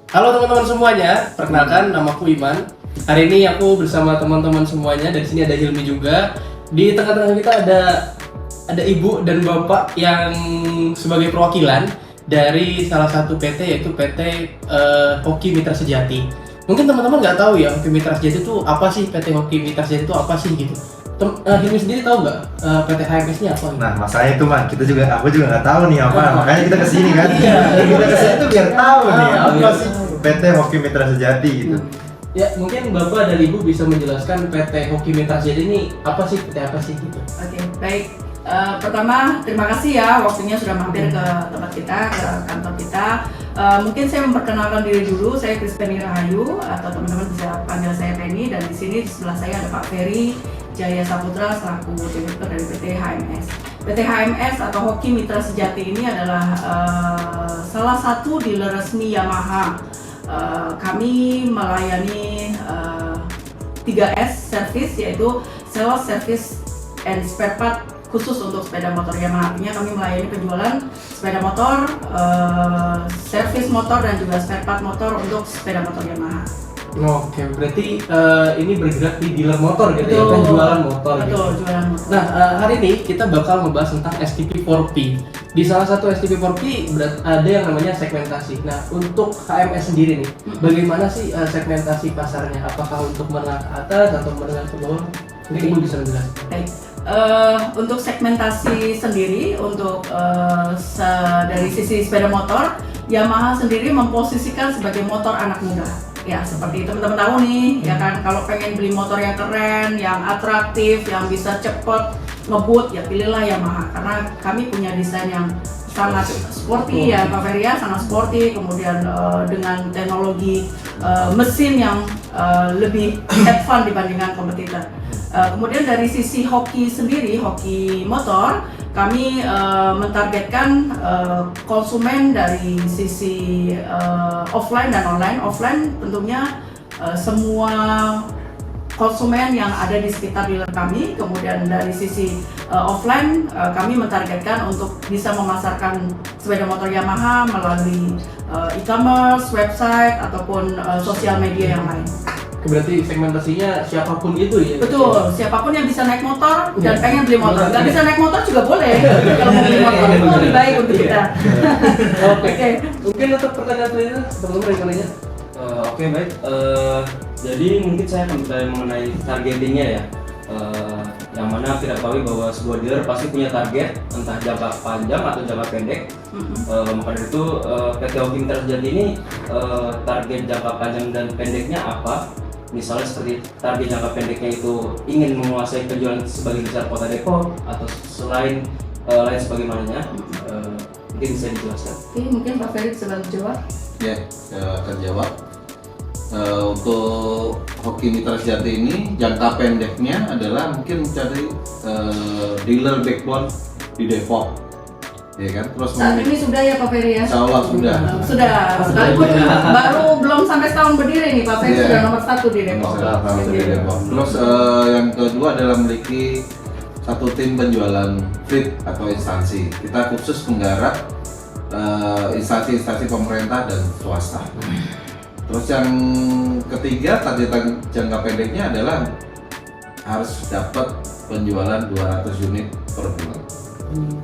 Halo teman-teman semuanya, perkenalkan namaku Iman. Hari ini aku bersama teman-teman semuanya. Dari sini ada Hilmi juga. Di tengah-tengah kita ada ibu dan bapak yang sebagai perwakilan dari salah satu PT, yaitu PT Hoki Mitra Sejati. Mungkin teman-teman nggak tahu ya, Hoki Mitra Sejati itu apa sih? PT Hoki Mitra Sejati itu apa sih gitu? Hilmi sendiri tahu nggak PT HMS ini apa? Nah, masalahnya itu Man, aku juga nggak tahu nih apa, makanya kita kesini kan. Iya. Kita kesini tuh biar tahu nih apa sih PT Hoki Mitra Sejati gitu. Ya, mungkin Bapak dan Ibu bisa menjelaskan PT Hoki Mitra Sejati ini apa sih, PT apa sih gitu. Oke, baik. Pertama, terima kasih ya waktunya sudah mampir ke tempat kita, ke kantor kita. Mungkin saya memperkenalkan diri dulu. Saya Krispeni Rahayu, atau teman-teman bisa panggil saya Penny. Dan di sini di sebelah saya ada Pak Ferry Jaya Saputra selaku direktur dari PT HMS. PT HMS atau Hoki Mitra Sejati ini adalah salah satu dealer resmi Yamaha. Kami melayani 3S service, yaitu sales, service, and spare part khusus untuk sepeda motor Yamaha. Artinya kami melayani penjualan sepeda motor, servis motor, dan juga spare part motor untuk sepeda motor Yamaha. Oke, berarti ini bergerak di dealer motor gitu ya, Betul. penjualan motor. Betul, gitu. jualan motor. Nah, hari ini kita bakal membahas tentang STP4P. Di salah satu STP4P ada yang namanya segmentasi. Nah, untuk HMS sendiri nih, bagaimana sih segmentasi pasarnya? Apakah untuk menengah ke atas atau menengah ke bawah? Mungkin Ibu bisa menjelaskan. Baik. Untuk segmentasi sendiri, untuk dari sisi sepeda motor, Yamaha sendiri memposisikan sebagai motor anak muda. Ya, seperti teman-teman tahu nih, ya kan, kalau pengen beli motor yang keren, yang atraktif, yang bisa cepet ngebut, ya pilihlah Yamaha. Karena kami punya desain yang sangat sporty ya Pak Ferry, ya, sangat sporty, kemudian dengan teknologi mesin yang lebih advance dibandingkan kompetitor. Kemudian dari sisi hoki sendiri, hoki motor, kami mentargetkan konsumen dari sisi offline dan online. Offline tentunya semua konsumen yang ada di sekitar dealer kami. Kemudian dari sisi offline, kami mentargetkan untuk bisa memasarkan sepeda motor Yamaha melalui e-commerce, website, ataupun sosial media yang lain. Berarti segmentasinya siapapun itu ya? Betul, siapapun yang bisa naik motor dan Ya. pengen beli motor. Nggak bisa naik motor juga boleh, kalau mau beli motor itu lebih baik untuk kita. Oke. Mungkin untuk pertanyaan selanjutnya, teman-teman yang nanya. Oke, baik. Jadi mungkin saya akan bertanya mengenai targetingnya ya. Yang mana kita ketahui bahwa sebuah dealer pasti punya target, entah jangka panjang atau jangka pendek. Maka dari itu PT Hoki Mitra Sejati ini target jangka panjang dan pendeknya apa? Misalnya seperti target jangka pendeknya itu ingin menguasai penjualan sebagai besar kota Depok, atau selain lain sebagaimananya. Mungkin bisa dijelaskan. Oke, mungkin Pak Ferry bisa bantu jawab. Ya, saya akan jawab. Untuk Hoki Mitra Sejati ini jangka pendeknya adalah mungkin mencari dealer backbone di Depok, ya kan? Terus Saat ini sudah ya Pak Ferry ya? Insya Allah sudah. Sudah, sekalipun baru belum sampai setahun berdiri nih Pak Ferry, Iya. sudah nomor 1 di Depok. Di Depok. Terus yang kedua adalah memiliki satu tim penjualan fleet atau instansi. Kita khusus menggarap instansi-instansi pemerintah dan swasta. Terus yang ketiga, target jangka pendeknya adalah harus dapat penjualan 200 unit per bulan.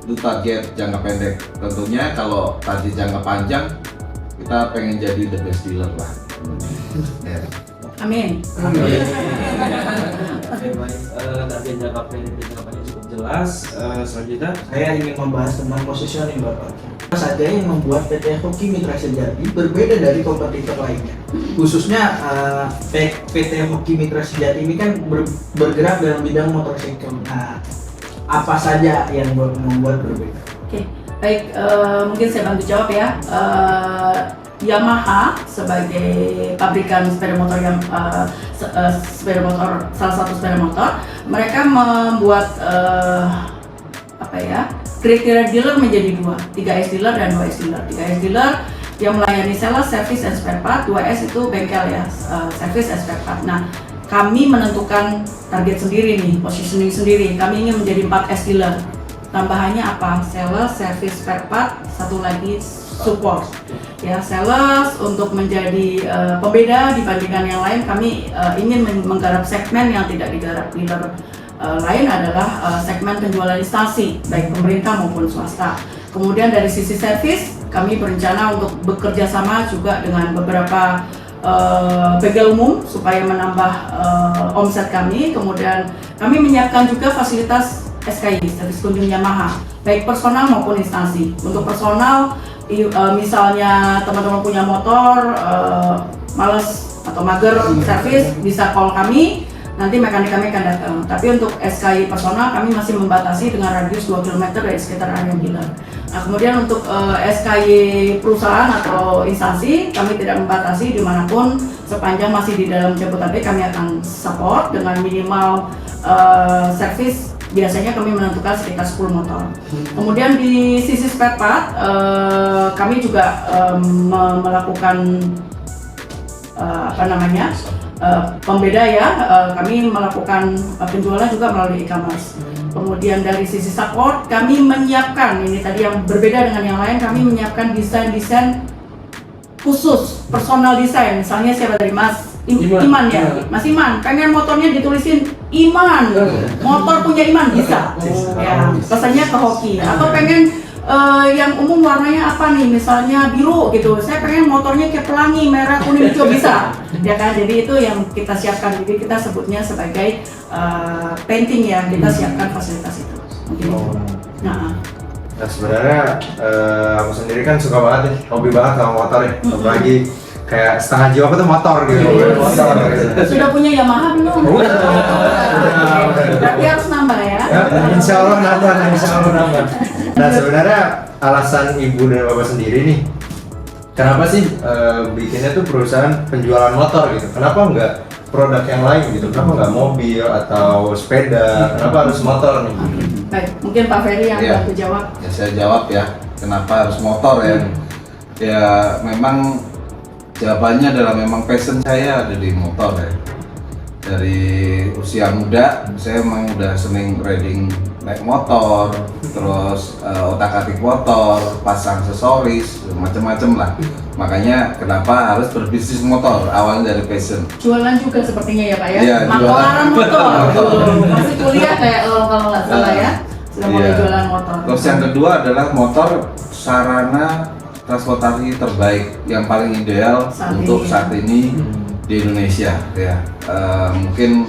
Itu target jangka pendek. Tentunya kalau target jangka panjang, kita pengen jadi the best dealer lah. Ya. Amin. Oke, baik. Target jangka pendek dan jangka panjang cukup jelas. Selanjutnya Saya ingin membahas tentang positioning Bapak. Apa saja yang membuat PT Hoki Mitra Sejati berbeda dari kompetitor lainnya? Khususnya PT Hoki Mitra Sejati ini kan bergerak dalam bidang motorcycle. Nah, apa saja yang membuat berbeda? Oke, baik, mungkin saya bantu jawab ya. Yamaha sebagai pabrikan sepeda motor yang sepeda motor, salah satu sepeda motor, mereka membuat kriteria dealer menjadi dua, 3S dealer dan 2S dealer. 3S dealer yang melayani sales, service, dan spare part. 2S itu bengkel ya, service and spare part. Nah, kami menentukan target sendiri nih, positioning sendiri. Kami ingin menjadi 4S dealer. Tambahannya apa? Sales, service, spare part, satu lagi support. Ya, sales untuk menjadi pembeda dibandingkan yang lain, kami ingin menggarap segmen yang tidak digarap dealer lain adalah segmen penjualan instansi, baik pemerintah maupun swasta. Kemudian dari sisi servis, kami berencana untuk bekerja sama juga dengan beberapa bengkel umum supaya menambah omset kami. Kemudian kami menyiapkan juga fasilitas SKI, servis kunjung Yamaha, baik personal maupun instansi. Untuk personal, misalnya teman-teman punya motor, males atau mager servis, bisa call kami, nanti mekanik kami akan datang. Tapi untuk SKI personal, kami masih membatasi dengan radius 2 km dari sekitar area dealer. Nah, kemudian untuk SKI perusahaan atau instansi, kami tidak membatasi dimanapun, sepanjang masih di dalam Jabodetabek kami akan support dengan minimal servis. Biasanya kami menentukan sekitar 10 motor. Kemudian di sisi spare part, kami juga melakukan pembeda ya. Kami melakukan penjualan juga melalui e-commerce. Kemudian dari sisi support, kami menyiapkan, ini tadi yang berbeda dengan yang lain, kami menyiapkan desain-desain khusus, personal desain. Misalnya siapa dari Mas Iman ya, Mas Iman pengen motornya ditulisin Iman, motor punya Iman, bisa. Ya, pesannya ke hoki. Atau pengen yang umum warnanya apa nih, misalnya biru gitu, saya pengen motornya kayak pelangi, merah, kuning, hijau, bisa. Ya kan, jadi itu yang kita siapkan. Jadi kita sebutnya sebagai painting ya, kita siapkan fasilitas itu. Mungkin itu. Nah sebenarnya aku sendiri kan suka banget nih, hobi banget sama motor ya, apalagi kayak setengah jiwa aku tuh motor gitu. Motor, gitu. Sudah punya Yamaha belum? Berarti harus nambah ya? Insya Allah nambah. Nah sebenarnya alasan ibu dan bapak sendiri nih, kenapa sih bikinnya tuh perusahaan penjualan motor gitu? Kenapa nggak produk yang lain gitu? Kenapa nggak mobil atau sepeda? Kenapa harus motor nih? Baik, mungkin Pak Ferry yang Iya. bantu jawab. Ya saya jawab ya, kenapa harus motor ya? Ya memang jawabannya adalah memang passion saya ada di motor ya. Dari usia muda saya memang udah sering riding naik motor, terus otak-atik motor, pasang aksesoris, macam-macam lah. Makanya kenapa harus berbisnis motor, awalnya dari passion. Jualan juga sepertinya ya Pak ya? Iya, Makolaran motor. jualan. Masih kuliah kayak kalau nggak salah ya? Sudah mulai Iya. jualan motor. Terus yang kedua adalah motor sarana transportasi terbaik yang paling ideal untuk saat ini di Indonesia ya. Mungkin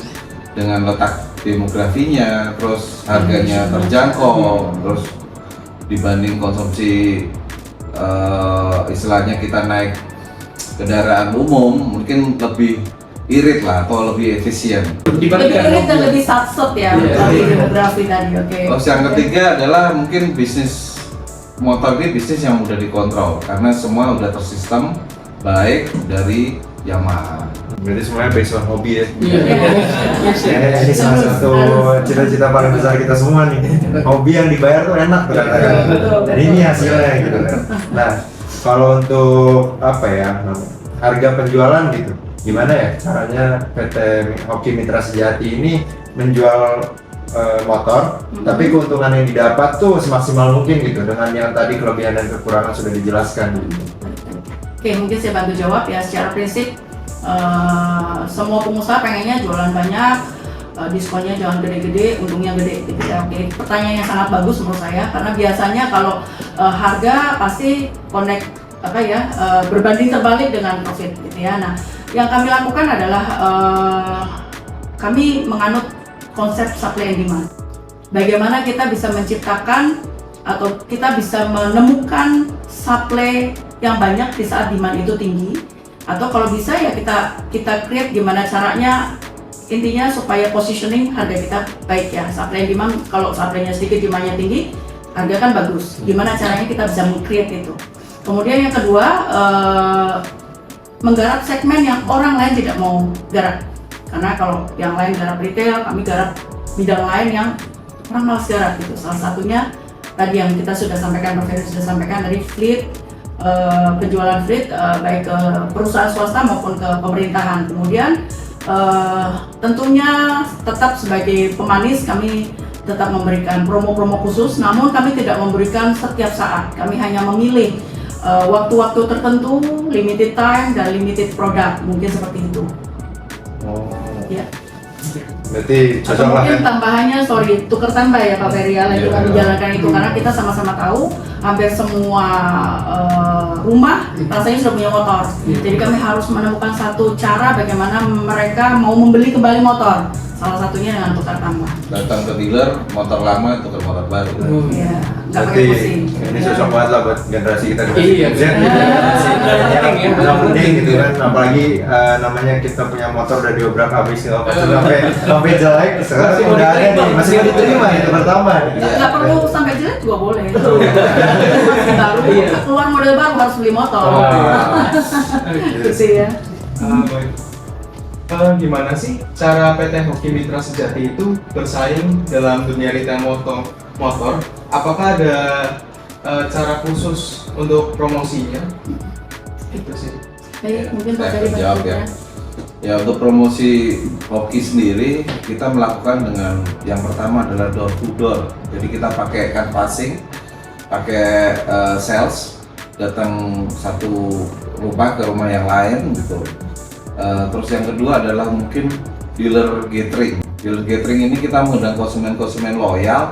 dengan letak demografinya, terus harganya terjangkau, terus dibanding konsumsi istilahnya kita naik kendaraan umum mungkin lebih irit lah atau lebih efisien. Lebih irit dan lebih satset ya, demografi tadi. Oke. Terus yang ketiga adalah mungkin bisnis motor ini bisnis yang mudah dikontrol karena semua udah tersistem baik dari Yamaha. Berarti semuanya based on hobi ya. Iya. Ini salah satu cita-cita paling besar kita semua nih. Hobi yang dibayar tuh enak tuh katakan. Dan ini hasilnya gitu kan. Nah, kalau untuk apa ya, harga penjualan gitu, gimana ya caranya PT Hoki Mitra Sejati ini menjual motor, tapi keuntungan yang didapat tuh semaksimal mungkin gitu dengan yang tadi kelebihan dan kekurangan sudah dijelaskan gitu. Oke, mungkin saya bantu jawab ya. Secara prinsip semua pengusaha pengennya jualan banyak, diskonnya jangan gede-gede, untungnya gede gitu ya. Oke, pertanyaan yang sangat bagus menurut saya karena biasanya kalau harga pasti connect berbanding terbalik dengan profit gitu ya. Nah, yang kami lakukan adalah kami menganut konsep supply and demand. Bagaimana kita bisa menciptakan atau kita bisa menemukan supply yang banyak di saat demand itu tinggi, atau kalau bisa ya kita create gimana caranya, intinya supaya positioning harga kita baik ya. Supply and demand, kalau supply-nya sedikit demandnya tinggi, harga kan bagus. Gimana caranya kita bisa meng-create itu. Kemudian yang kedua, menggarap segmen yang orang lain tidak mau garap. Karena kalau yang lain garap retail, kami garap bidang lain yang orang malas garap gitu. Salah satunya tadi yang kita sudah sampaikan, Pak Ferry sudah sampaikan dari fleet, penjualan fleet baik ke perusahaan swasta maupun ke pemerintahan. Kemudian tentunya tetap sebagai pemanis kami tetap memberikan promo-promo khusus, namun kami tidak memberikan setiap saat. Kami hanya memilih waktu-waktu tertentu, limited time dan limited product, mungkin seperti itu. Oh. Ya. Berarti Atau cocok lah mungkin ya. tambahannya, tukar tambah ya Pak Ferry ya, itu Iya. kami jalankan itu karena kita sama-sama tahu hampir semua rumah rasanya sudah punya motor. Jadi kami harus menemukan satu cara bagaimana mereka mau membeli kembali motor. Salah satunya dengan tukar tambah. Datang ke dealer, motor lama tukar motor baru. Ya, nggak Berarti pakai pusing. ini Ya. cocok banget lah buat generasi kita Iya. Z gitu. Iya. Nggak penting gitu kan, apalagi namanya kita punya motor udah diobrak habis segala macam sampai jelek, sekarang Masih mau udah ada diterima. nih, masih mau diterima itu pertama. Nggak perlu sampai jelek juga boleh. Masih baru, keluar model baru harus beli motor. Gitu ya. Baik. Gimana sih cara PT Hoki Mitra Sejati itu bersaing dalam dunia retail motor? Apakah ada cara khusus untuk promosinya? Itu sih. Baik, mungkin Pak Saya Ferry akan jawab bantu ya. ya. Ya, untuk promosi hoki sendiri kita melakukan dengan yang pertama adalah door to door. Jadi kita pakai canvassing, pakai sales, datang satu rumah ke rumah yang lain gitu. Terus yang kedua adalah mungkin dealer gathering. Dealer gathering ini kita mengundang konsumen-konsumen loyal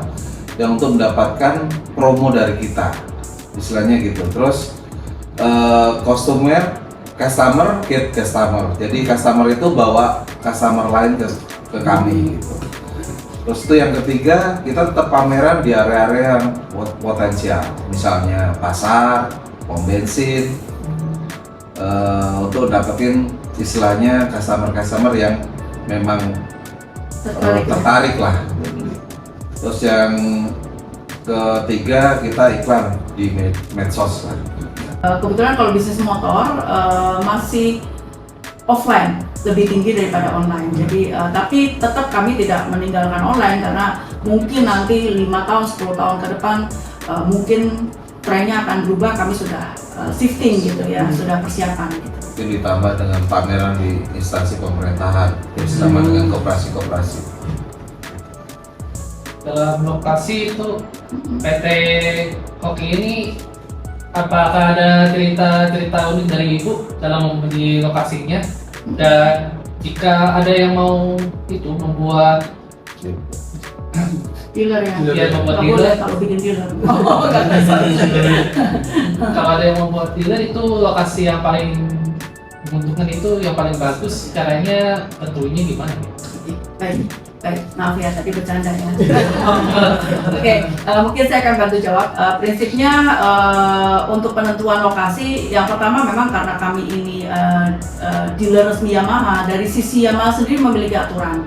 yang untuk mendapatkan promo dari kita, istilahnya gitu. Terus customer get customer. Jadi customer itu bawa customer lain ke kami gitu. Terus itu yang ketiga, kita tetap pameran di area-area yang potensial, misalnya pasar, pom bensin, untuk dapetin istilahnya customer yang memang tertarik lah. Terus yang ketiga, kita iklan di medsos lah. Kebetulan kalau bisnis motor masih offline lebih tinggi daripada online. Jadi tapi tetap kami tidak meninggalkan online karena mungkin nanti 5 tahun, 10 tahun ke depan mungkin trennya akan berubah. Kami sudah shifting gitu ya, sudah persiapan gitu. Mungkin ditambah dengan pameran di instansi pemerintahan bersama dengan koperasi-koperasi. Dalam lokasi itu PT Hoki ini, apakah ada cerita-cerita unik dari Ibu dalam membeli lokasinya? Dan jika ada yang mau itu membuat Dealer ya? Iya, membuat Nggak dealer. boleh kalau bikin dealer. Oh, nggak bisa. kalau ada yang membuat dealer, itu lokasi yang paling menguntungkan, itu yang paling bagus, caranya tentunya gimana? Baik, maaf ya tadi bercanda ya. Oke, mungkin saya akan bantu jawab. Prinsipnya untuk penentuan lokasi, yang pertama memang karena kami ini dealer resmi Yamaha, dari sisi Yamaha sendiri memiliki aturan.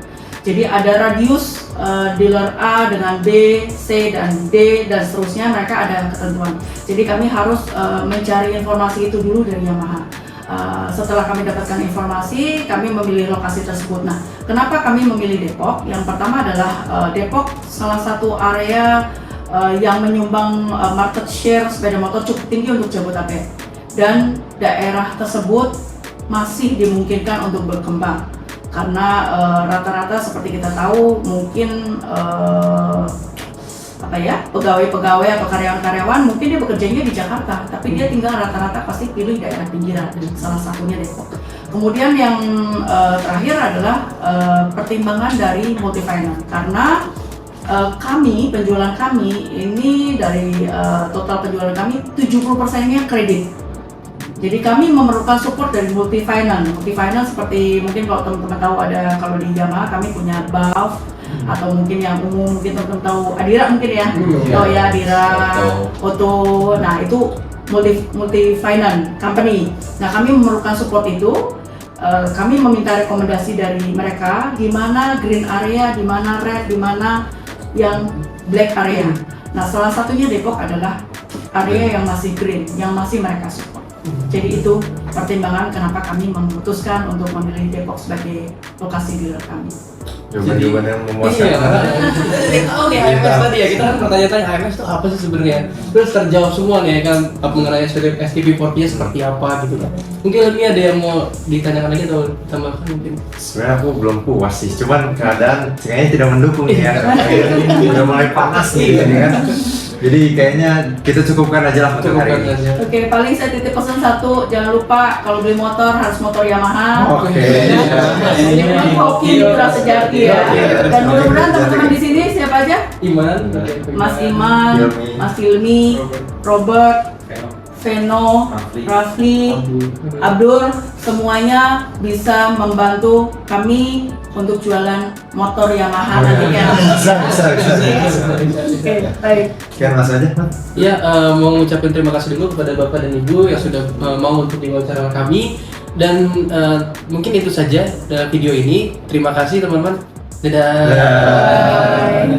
Jadi ada radius dealer A dengan B, C dan D dan seterusnya, mereka ada ketentuan. Jadi kami harus mencari informasi itu dulu dari Yamaha. Setelah kami dapatkan informasi, kami memilih lokasi tersebut. Nah, kenapa kami memilih Depok? Yang pertama adalah Depok salah satu area yang menyumbang market share sepeda motor cukup tinggi untuk Jabodetabek, dan daerah tersebut masih dimungkinkan untuk berkembang karena rata-rata seperti kita tahu mungkin pegawai-pegawai atau karyawan-karyawan mungkin dia bekerjanya di Jakarta, tapi dia tinggal rata-rata pasti pilih daerah pinggiran, salah satunya Depok. Kemudian yang terakhir adalah pertimbangan dari multi-finance, karena kami, penjualan kami ini dari total penjualan kami 70%-nya kredit. Jadi kami memerlukan support dari multi-finance. Multi-finance seperti mungkin kalau teman-teman tahu ada, kalau di Yamaha kami punya BAF, atau mungkin yang umum mungkin teman-teman tahu Adira mungkin ya. Oh ya, Adira, Auto. Nah, itu multi finance company. Nah, kami memerlukan support itu. Kami meminta rekomendasi dari mereka di mana green area, di mana red, di mana yang black area. Nah, salah satunya Depok adalah area yang masih green, yang masih mereka support. Jadi itu pertimbangan kenapa kami memutuskan untuk memilih Depok sebagai lokasi dealer kami. Jawaban-jawaban yang memuaskan. Iya. Oh nih HMS tadi ya, kita kan bertanya-tanya HMS itu apa sih sebenarnya? Terus terjawab semua nih kan mengenai STB40-nya seperti apa gitu kan. Mungkin lebih ada yang mau ditanyakan lagi atau tambahkan mungkin? Sebenarnya aku belum puas sih, cuman keadaan kayaknya tidak mendukung nih ya. Udah mulai panas nih gitu kan. Jadi kayaknya kita cukupkan aja lah untuk hari Cukupkan ini. aja. Oke, paling saya titip pesan satu, jangan lupa kalau beli motor harus motor Yamaha. Oke. Ini memang hoki mitra sejati ya. Dan mudah-mudahan teman-teman di sini siapa aja? Iman, Mas Iman, Hilmi. Mas Hilmi, Robert, Veno, Rafli, Abdul, semuanya bisa membantu kami untuk jualan motor Yamaha nantinya. Bisa. Oke, baik. Sekian Mas aja. Ya, mau ngucapin terima kasih dulu kepada Bapak dan Ibu yang sudah mau untuk diwawancara kami. Dan mungkin itu saja video ini. Terima kasih teman-teman. Dadah. Dadah. Bye.